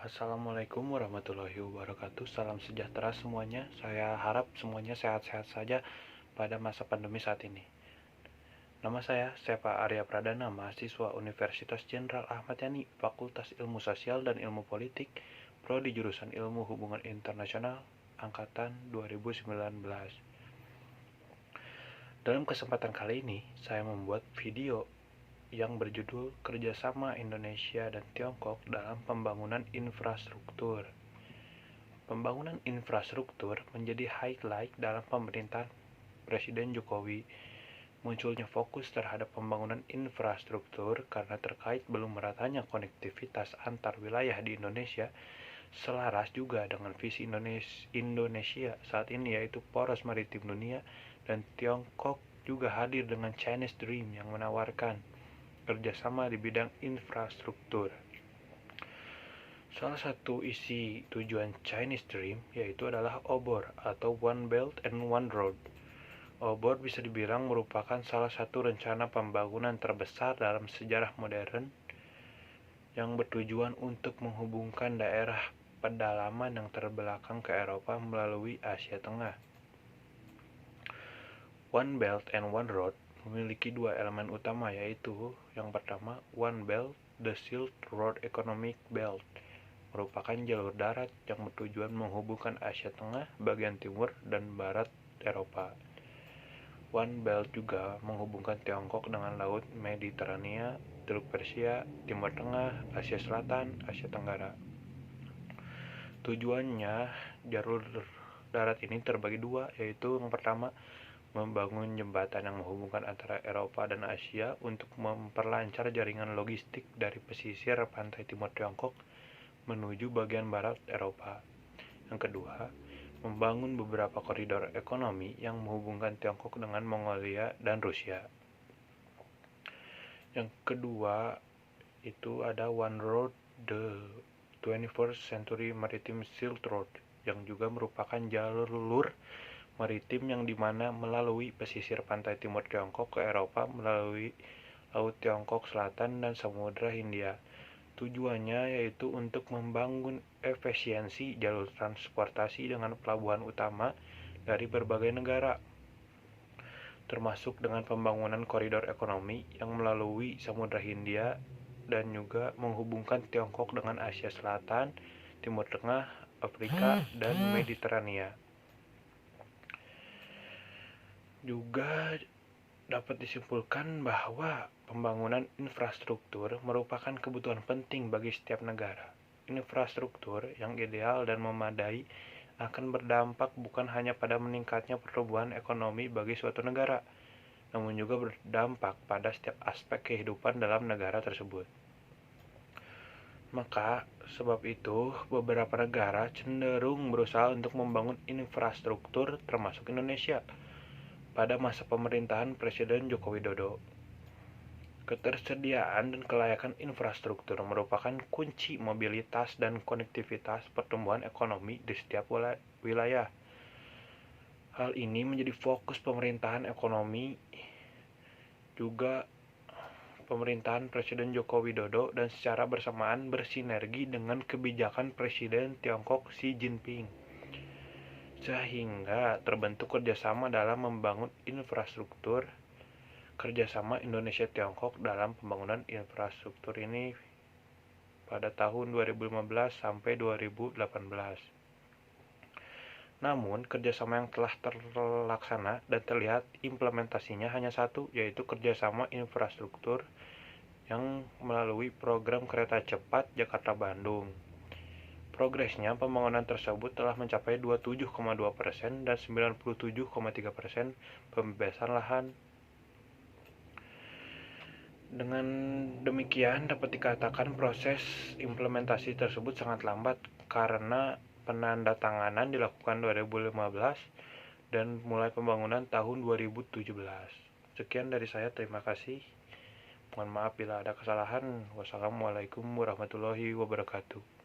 Assalamualaikum warahmatullahi wabarakatuh. Salam sejahtera semuanya. Saya harap semuanya sehat-sehat saja pada masa pandemi saat ini. Nama saya Sepa Arya Pradana, mahasiswa Universitas Jenderal Ahmad Yani, Fakultas Ilmu Sosial dan Ilmu Politik, Prodi Jurusan Ilmu Hubungan Internasional, Angkatan 2019. Dalam kesempatan kali ini, saya membuat video yang berjudul Kerjasama Indonesia dan Tiongkok dalam Pembangunan Infrastruktur. Pembangunan infrastruktur menjadi highlight dalam pemerintahan Presiden Jokowi. Munculnya fokus terhadap pembangunan infrastruktur karena terkait belum meratanya konektivitas antar wilayah di Indonesia, selaras juga dengan visi Indonesia saat ini, yaitu poros maritim dunia, dan Tiongkok juga hadir dengan Chinese Dream yang menawarkan kerjasama di bidang infrastruktur. Salah satu isi tujuan Chinese Dream yaitu adalah OBOR atau One Belt and One Road. OBOR bisa dibilang merupakan salah satu rencana pembangunan terbesar dalam sejarah modern yang bertujuan untuk menghubungkan daerah pedalaman yang terbelakang ke Eropa melalui Asia Tengah. One Belt and One Road memiliki dua elemen utama, yaitu yang pertama, One Belt, the Silk Road Economic Belt, merupakan jalur darat yang bertujuan menghubungkan Asia Tengah, bagian timur, dan barat Eropa. One Belt juga menghubungkan Tiongkok dengan Laut Mediterania, Teluk Persia, Timur Tengah, Asia Selatan, Asia Tenggara. Tujuannya, jalur darat ini terbagi dua, yaitu yang pertama, membangun jembatan yang menghubungkan antara Eropa dan Asia untuk memperlancar jaringan logistik dari pesisir pantai timur Tiongkok menuju bagian barat Eropa. Yang kedua, membangun beberapa koridor ekonomi yang menghubungkan Tiongkok dengan Mongolia dan Rusia. Yang kedua, itu ada One Road, the 21st Century Maritime Silk Road, yang juga merupakan jalur maritim yang dimana melalui pesisir pantai timur Tiongkok ke Eropa melalui Laut Tiongkok Selatan dan Samudra Hindia. Tujuannya yaitu untuk membangun efisiensi jalur transportasi dengan pelabuhan utama dari berbagai negara, termasuk dengan pembangunan koridor ekonomi yang melalui Samudra Hindia dan juga menghubungkan Tiongkok dengan Asia Selatan, Timur Tengah, Afrika, dan Mediterania. Juga dapat disimpulkan bahwa pembangunan infrastruktur merupakan kebutuhan penting bagi setiap negara. Infrastruktur yang ideal dan memadai akan berdampak bukan hanya pada meningkatnya pertumbuhan ekonomi bagi suatu negara, namun juga berdampak pada setiap aspek kehidupan dalam negara tersebut. Maka, sebab itu, beberapa negara cenderung berusaha untuk membangun infrastruktur termasuk Indonesia pada masa pemerintahan Presiden Joko Widodo. Ketersediaan dan kelayakan infrastruktur merupakan kunci mobilitas dan konektivitas pertumbuhan ekonomi di setiap wilayah. Hal ini menjadi fokus pemerintahan ekonomi juga pemerintahan Presiden Joko Widodo dan secara bersamaan bersinergi dengan kebijakan Presiden Tiongkok Xi Jinping, sehingga terbentuk kerjasama dalam membangun infrastruktur. Kerjasama Indonesia-Tiongkok dalam pembangunan infrastruktur ini pada tahun 2015 sampai 2018. Namun, kerjasama yang telah terlaksana dan terlihat implementasinya hanya satu, yaitu kerjasama infrastruktur yang melalui program kereta cepat Jakarta-Bandung. Progresnya pembangunan tersebut telah mencapai 27,2% dan 97,3% pembebasan lahan. Dengan demikian dapat dikatakan proses implementasi tersebut sangat lambat karena penandatanganan dilakukan 2015 dan mulai pembangunan tahun 2017. Sekian dari saya, terima kasih. Mohon maaf bila ada kesalahan. Wassalamualaikum warahmatullahi wabarakatuh.